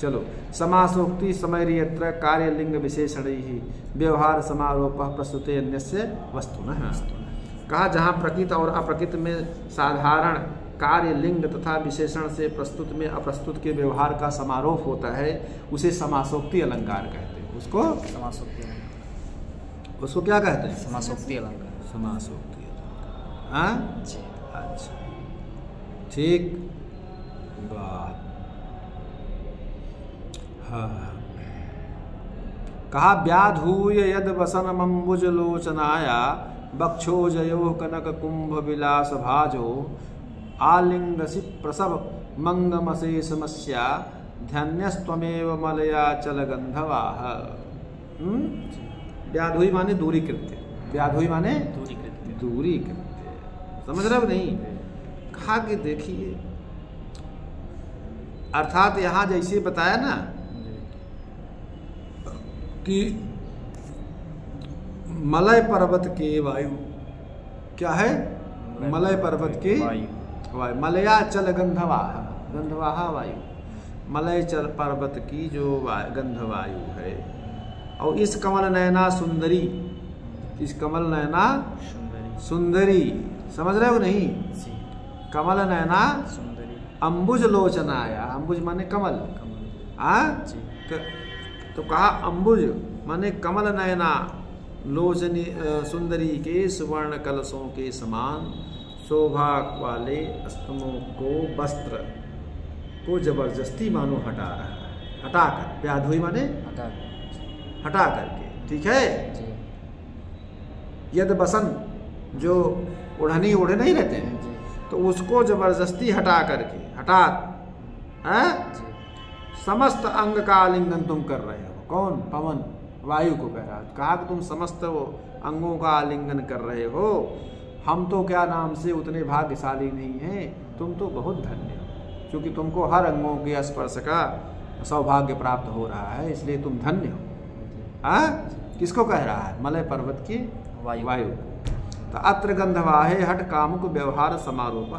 चलो, समासोक्ति समयर्यत्र कार्यलिंग विशेषणैः व्यवहार समारोपः प्रस्तुते अन्यस्य वस्तुनः। कहा जहाँ प्रकृत और अप्रकृत में साधारण कार्य लिंग तथा विशेषण से प्रस्तुत में अप्रस्तुत के व्यवहार का समारोप होता है, उसे समासोक्ति अलंकार कहते हैं। उसको समासोक्ति, उसको क्या कहते हैं? समासोक्ति अलंकार। समासोक्ति अलंकार। हाँ जी, अच्छा, ठीक बात। हाँ, कहा व्याधूय यद वसनमंबुज लोचनाया बक्षोजयो कनक कुंभ विलास भाजो आलिंगसि प्रसव मंगमशेषमस्या ध्यान्यस्त्वमेव मलया चल गंधवाह। व्याधुई माने दूरी कृत्य, व्याधुई माने दूरी कृत्य, दूरी कृत्य। समझ रहे हो नहीं? कहा कि देखिए, अर्थात यहाँ जैसे बताया ना कि मलय पर्वत के वायु, क्या है? मलय पर्वत के वायु, मलया चल गंधवाह, गंधवाह वायु, मलय चल पर्वत की जो गंध वायु है। और इस कमल नयना सुंदरी, इस कमल नयना सुंदरी, समझ रहे हो नहीं? कमल नयना सुंदरी अंबुज लोचनाया, अंबुज माने कमल, तो कहा अंबुज माने कमल नयना लोचनी सुंदरी के सुवर्ण कलशों के समान शोभा वाले स्तनों को वस्त्र को जबरदस्ती मानो हटा रहा है, हटाकर, व्याधुई माने हटा करके, ठीक है? यद बसन, जो ओढ़नी ओढ़े नहीं रहते हैं, तो उसको जबरदस्ती हटा करके, हटा समस्त अंग का आलिंगन तुम कर रहे हो। कौन? पवन, वायु को कह रहा है। कहा कि तुम समस्त अंगों का आलिंगन कर रहे हो। हम तो क्या नाम से उतने भाग्यशाली नहीं हैं, तुम तो बहुत धन्य हो, क्योंकि तुमको हर अंगों के स्पर्श का सौभाग्य प्राप्त हो रहा है, इसलिए तुम धन्य हो। किसको कह रहा है? मलय पर्वत की वायु। तो अत्र गंधवाहे हठ कामुक व्यवहार समारोप।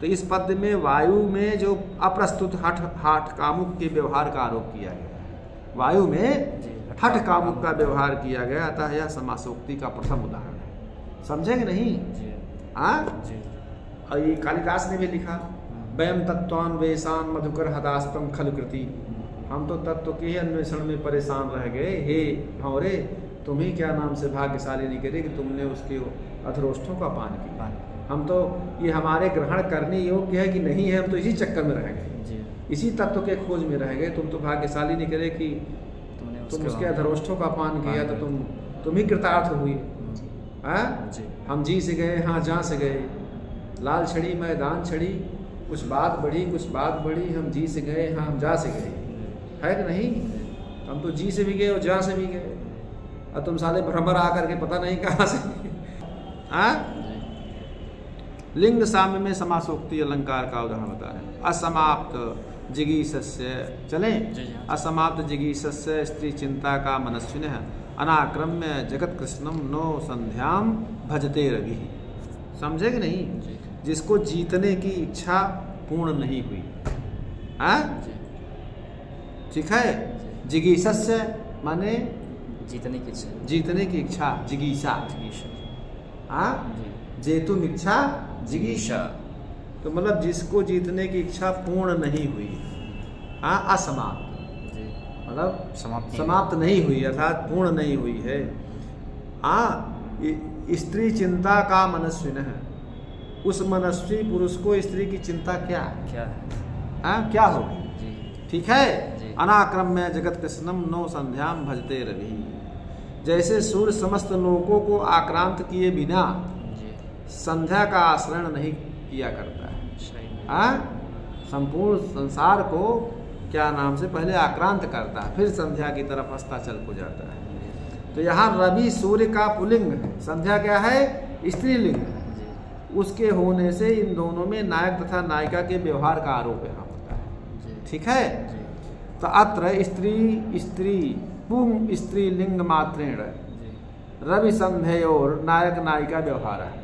तो इस पद में वायु में जो अप्रस्तुत हठ कामुक के व्यवहार का आरोप किया गया है, वायु में हठ कामुक का व्यवहार किया गया, अतः यह समासोक्ति का प्रथम उदाहरण है। समझेंगे नहीं? और ये कालिदास ने भी लिखा, वयम तत्वान वेशान मधुकर हदास्तम खलकृति। हम तो तत्व के ही अन्वेषण में परेशान रह गए, हे भंवरे, तुम्हें क्या नाम से भाग्यशाली नहीं करे कि तुमने उसके अधरोष्ठों का पान किया। हम तो ये हमारे ग्रहण करने योग्य है कि नहीं है, हम तो इसी चक्कर में रह गए, इसी तत्व के खोज में रह गए। तुम तो भाग्यशाली नहीं करे कि तुम उसके अधरोष्ठों का पान किया, तो तुम ही कृतार्थ हुई। हम जी से गए, हाँ जहाँ से गए, लाल छड़ी मैदान छड़ी, कुछ बात बढ़ी कुछ बात बढ़ी, हम जी से गए, हाँ हम जा से गए, है कि नहीं? हम तो जी से भी गए और जा से भी गए, और तुम साले भ्रमर आकर के पता नहीं कहाँ से। लिंग साम्य में समासोक्ति अलंकार का उदाहरण बता रहे हैं। असमाप्त जिगीषस्य, चलें? असमाप्त जिगीषस्य स्त्री चिंता का मनस्विन है, अनाक्रम्य जगत कृष्णम नो संध्याम भजते रवि। समझे कि नहीं? जिसको जीतने की इच्छा पूर्ण नहीं हुई, ठीक है? जिगीषस्य माने जीतने की इच्छा, जीतने की इच्छा, जिगीषा, जेतुम इच्छा जिगीषा, तो मतलब जिसको जीतने की इच्छा पूर्ण नहीं हुई, असमाप्त, मतलब समाप्त नहीं हुई, अर्थात पूर्ण नहीं हुई है। स्त्री चिंता का मनस्विन है, उस मनस्वी पुरुष को स्त्री की चिंता क्या है? क्या होगी? ठीक है? अनाक्रम्य जगत कृष्णम नो संध्याम भजते रवि। जैसे सूर्य समस्त लोकों को आक्रांत किए बिना संध्या का आश्रय नहीं किया करता है, संपूर्ण संसार को क्या नाम से पहले आक्रांत करता है, फिर संध्या की तरफ हस्ताचल को जाता है। तो यहाँ रवि सूर्य का पुल्लिंग है, संध्या क्या है? स्त्रीलिंग है। उसके होने से इन दोनों में नायक तथा नायिका के व्यवहार का आरोप यहाँ होता है। ठीक है? तो अत्र स्त्री पुंग स्त्रीलिंग मात्रेण रवि संध्योर नायक नायिका व्यवहार है।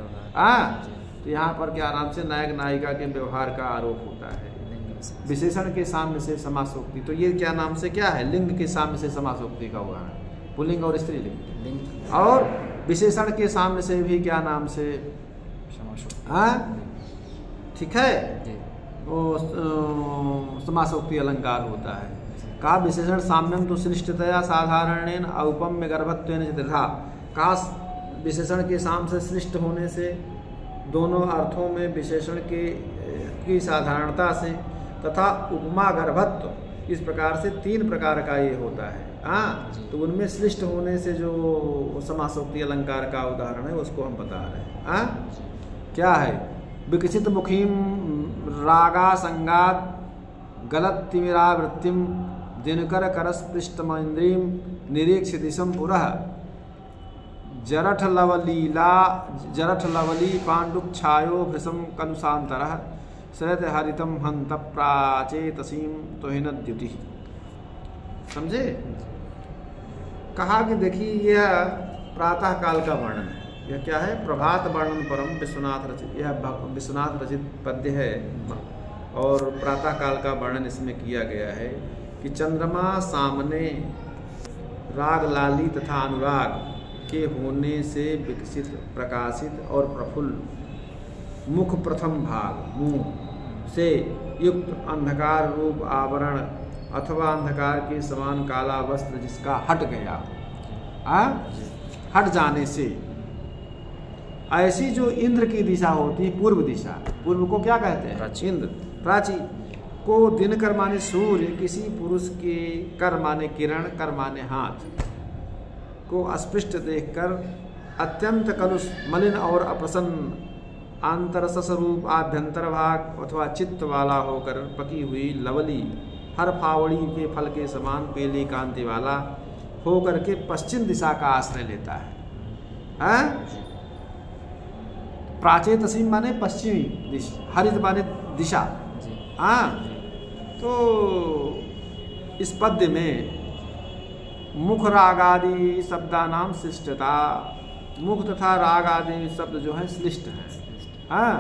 तो यहाँ पर क्या नाम से नायक नायिका के व्यवहार का आरोप होता है। विशेषण के साम्य से समासोक्ति। तो ये क्या नाम से क्या है? लिंग के साम्य से समासोक्ति का उदाहरण, पुल्लिंग और स्त्रीलिंग। और विशेषण के साम्य से भी क्या नाम से? हाँ, ठीक है, वो समासोक्ति अलंकार होता है। का विशेषण साम्यम तो सृष्टतया साधारणेन औपम्य गर्भत्वेन चतुर्धा। का विशेषण के साम्य से सृष्ट होने से दोनों अर्थों में विशेषण की साधारणता से तथा उपमा गर्भत्व, इस प्रकार से 3 प्रकार का ये होता है। हाँ, तो उनमें सृष्ट होने से जो समासोक्ति अलंकार का उदाहरण है उसको हम बता रहे हैं। हाँ, क्या है? विकसित मुखीम रागा संगात गलत तिमिरावृत्तिम दिनकर करस्पृष्टमेन्द्रीम निरीक्ष दिशम पुरः जरठ लवली पांडुक छायो भृशम कलुषांतरः शरद हरितम हंत प्राचेतसीम तोहिनद्युति। समझे? कहा कि देखिए यह प्रातः काल का वर्णन है। यह क्या है? प्रभात वर्णन परम विश्वनाथ रचित, यह विश्वनाथ रचित पद्य है और प्रातः काल का वर्णन इसमें किया गया है कि चंद्रमा सामने राग लाली तथा अनुराग के होने से विकसित, प्रकाशित और प्रफुल्ल मुख प्रथम भाग मुंह से युक्त अंधकार रूप आवरण अथवा अंधकार के समान काला वस्त्र जिसका हट गया, हट जाने से, ऐसी जो इंद्र की दिशा होती है, पूर्व दिशा, पूर्व को क्या कहते हैं? इंद्र। प्राची को दिनकर माने सूर्य, किसी पुरुष के कर माने किरण, कर माने हाथ को अस्पृष्ट देखकर अत्यंत कलुष, मलिन और अप्रसन्न आंतरसस रूप आभ्यंतर भाग अथवा चित्त वाला होकर पकी हुई लवली हर फावड़ी के फल के समान पीली कांति वाला होकर के पश्चिम दिशा का आश्रय लेता है। प्राचेतसीम माने पश्चिमी दिशा, हरित माने दिशा। हाँ, तो इस पद्य में मुख राग आदि शब्दानाम शिष्टता, मुख तथा राग आदि शब्द जो है श्लिष्ट है। हाँ,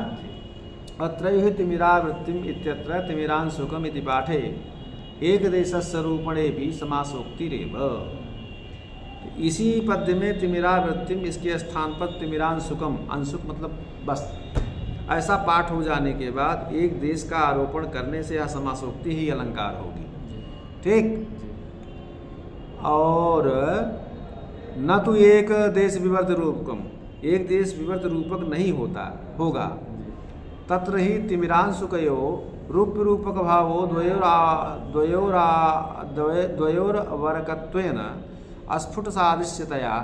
अत्र तिमिरावृत्तिम इत्यत्र तिमिरांशुकम इति पाठे एक देशस्य रूपणे भी समासोक्तिरेव। इसी पद्य में तिमिरावृत्तिम, इसके स्थान पर तिमिरांशुकम, अंशुक मतलब वस्त्र, ऐसा पाठ हो जाने के बाद एक देश का आरोपण करने से यह समासोक्ति ही अलंकार होगी। ठीक। और न तो एक देश विवर्त रूपकम, एक देश विवर्त रूपक नहीं होगा। तत्र ही तिमिरांशुकयो रूप्य रूपक भावो द्वयोरवरकत्वेन स्फुट सादृश्यतया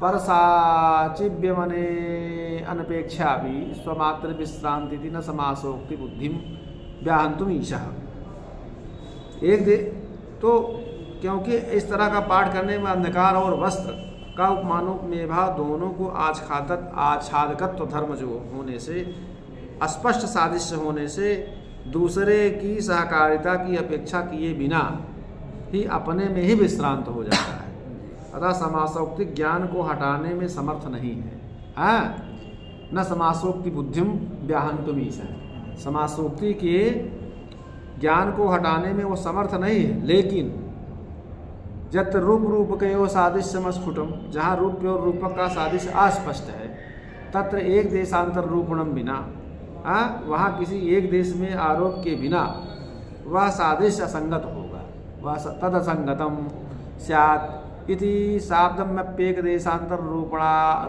परसाचिव्यमने अनपेक्षा भी स्वमात्र विश्रांति न समासोक्ति बुद्धिम व्याहंतुम ईशः। तो क्योंकि इस तरह का पाठ करने में अंधकार और वस्त्र का उपमानों भाव दोनों को आच्छादकत्व धर्म जो होने से, स्पष्ट सादृश्य होने से, दूसरे की सहकारिता की अपेक्षा किए बिना ही अपने में ही विश्रांत हो जाता है, अतः समासोक्ति ज्ञान को हटाने में समर्थ नहीं है। न समासोक्ति बुद्धिम व्याहंतुम ईशः, समासोक्ति के ज्ञान को हटाने में वो समर्थ नहीं है। लेकिन जत रूप रूपकयो सादृश्यम स्फुटम, जहाँ रूप और रूपक का सादृश्य अस्पष्ट है, तत्र एक देशांतर रूपणम बिना, वहाँ किसी एक देश में आरोप के बिना वह सादृश्य असंगत होगा, वह तद असंगतम स्यात् इति शाब्दम्यप्येक देशांतर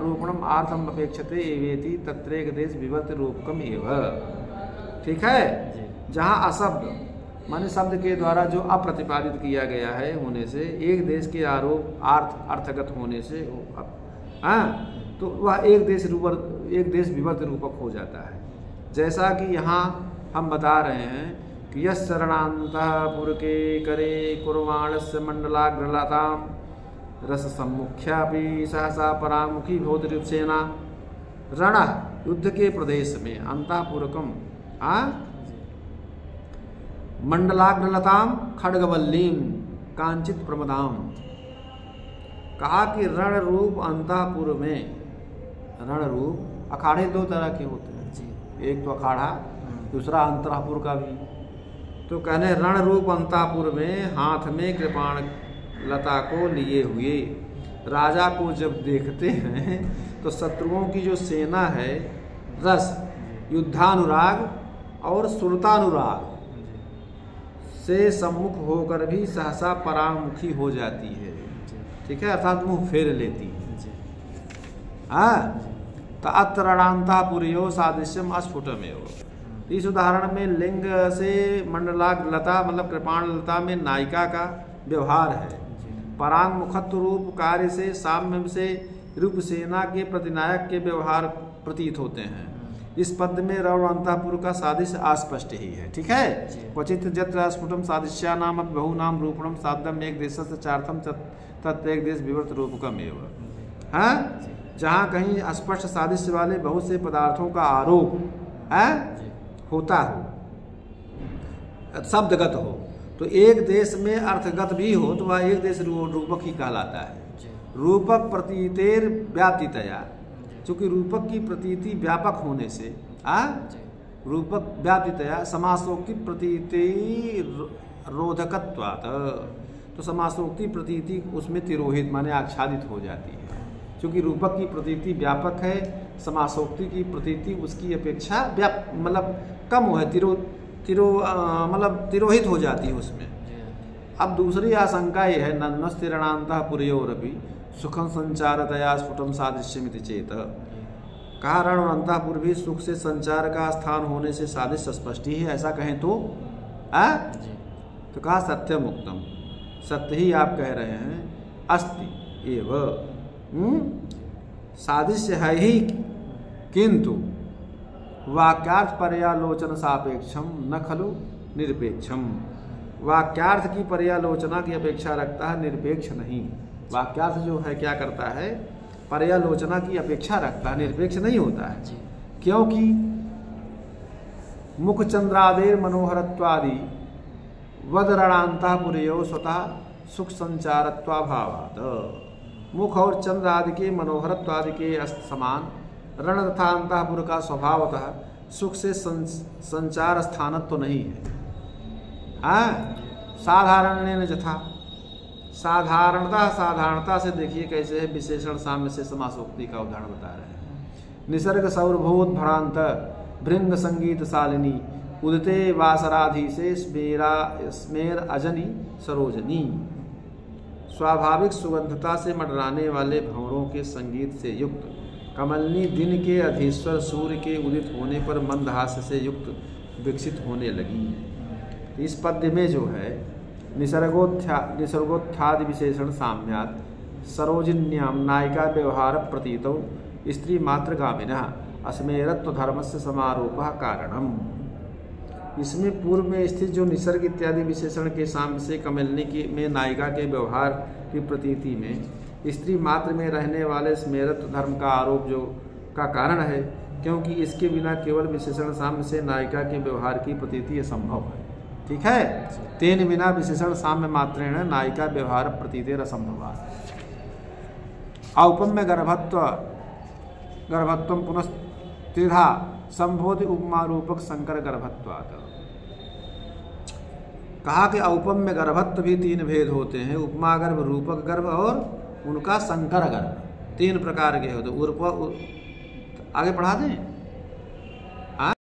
रूपणम आर्थम अपेक्षते एवेति तत्रेक देश विवर्त रूपकम एव। ठीक है। जहाँ अशब्द माने शब्द के द्वारा जो अप्रतिपादित किया गया है होने से, एक देश के आरोप अर्थगत होने से, तो वह एक देश विवर्त रूपक हो जाता है। जैसा कि यहाँ हम बता रहे हैं कि यस शरणान्तः पुरके करे कुर्वाणस्य मंडलाग्रलताम रस सम्मुख्यापि सहसा परामुखी भौतरूपसेना। रण युद्ध के प्रदेश में अंतःपुरकम मंडलाग्रलताम खड्गवल्लीम कांचित प्रमदाम। कहा कि रण रूप अंतःपुर में, रण रूप अखाड़े दो तरह के होते हैं। एक तो अखाड़ा दूसरा अंतरापुर का भी। तो कहने रण रूप अंतापुर में हाथ में कृपाण लता को लिए हुए राजा को जब देखते हैं तो शत्रुओं की जो सेना है रस, युद्धानुराग और सुरतानुराग से सम्मुख होकर भी सहसा परामुखी हो जाती है। ठीक है, अर्थात मुंह फेर लेती है। हाँ, तो अत्रणांतापुरियो सादृश्यम अस्फुटमेव। इस उदाहरण में लिंग से मंडलाक लता मतलब कृपाण लता में नायिका का व्यवहार है। परांग मुखत्व रूप कार्य से साम्य से रूप सेना के प्रतिनायक के व्यवहार प्रतीत होते हैं। इस पद में रव अंतापुर का सादृश्य अस्पष्ट ही है। ठीक है, क्वचित जत्र स्फुटम सादृश्या नाम बहु नाम रूपणम साध्यम एक देश से चार्थम तत् एक देश विवर्त रूपकम एवं। हाँ, जहाँ कहीं स्पष्ट सादृश्य वाले बहुत से पदार्थों का आरोप होता हो, शब्दगत हो, तो एक देश में अर्थगत भी हो तो वह एक देश रूपक ही कहलाता है। रूपक प्रतीतेर व्याप्तितया, चूंकि रूपक की प्रतीति व्यापक होने से रूपक व्याप्तितया समासोक्ति प्रतीति रोधकत्वात्, तो समासोक्ति प्रतीति उसमें तिरोहित माने आच्छादित हो जाती है। क्योंकि रूपक की प्रतीति व्यापक है, समासोक्ति की प्रतीति उसकी अपेक्षा मतलब कम है, मतलब तिरोहित हो जाती है उसमें। अब दूसरी आशंका यह है नन्नस्तिरणान्तःपुरयोरपि सुखम संचारतया स्फुटम सादृश्यमिति चेत। कहा रण और अंतःपुर भी सुख से संचार का स्थान होने से सादृश्य स्पष्ट ही है, ऐसा कहें तो तो कहा सत्यम उक्तम, सत्य ही आप कह रहे हैं। अस्ति एव सादृश्य है ही, किंतु वाक्यार्थ पर्यालोचन सापेक्षम न खलु निरपेक्षम। वाक्यार्थ की पर्यालोचना की अपेक्षा रखता है, निरपेक्ष नहीं। वाक्यार्थ जो है क्या करता है, पर्यालोचना की अपेक्षा रखता है, निरपेक्ष नहीं होता है। क्योंकि मुख चंद्रादेर मनोहरत्वादि वदरणांतापुरयो स्वतः सुख संचारत्वाभावात्। मुख और चंद्र आदि के मनोहरत्वादि के समान रण तथा अंतःपुर का स्वभावतः सुख से संचार स्थानत्व तो नहीं है। साधारण यथा, साधारणता से देखिए कैसे है, विशेषण साम्य से समासोक्ति का उदाहरण बता रहे हैं। निसर्ग सौरभोत भ्रांत भृंग संगीत शालिनी उदते वासराधि से स्मेर अजनी सरोजनी। स्वाभाविक सुगंधता से मंडराने वाले भंवरों के संगीत से युक्त कमलनी दिन के अधीश्वर सूर्य के उदित होने पर मंदहास्य से युक्त विकसित होने लगी। इस पद्य में जो है निसर्गोत्थादि विशेषण साम्यात् सरोजिन्याम नायिका व्यवहार प्रतीतौ स्त्री मात्रगामिनः अस्मेरत्व धर्मस्य समारोपः कारणम। इसमें पूर्व में स्थित जो निसर्ग इत्यादि विशेषण के साम्य से कमलनी की में नायिका के व्यवहार की प्रतीति में स्त्री मात्र में रहने वाले स्मेरत्व धर्म का आरोप जो का कारण है, क्योंकि इसके बिना केवल विशेषण साम्य से नायिका के व्यवहार की प्रतीति असंभव है। ठीक है, तेन बिना विशेषण साम्य मात्रेण नायिका व्यवहार प्रतीतिर असंभव। औपम्य गर्भत्वम पुनः त्रिधा संबोधि उपमा रूपक संकर गर्भत्वात्। कहा कि औपम्य गर्भत्व भी तीन भेद होते हैं, उपमा गर्भ, रूपक गर्भ और उनका संकर गर्भ। तीन प्रकार के होते। आगे पढ़ा दें।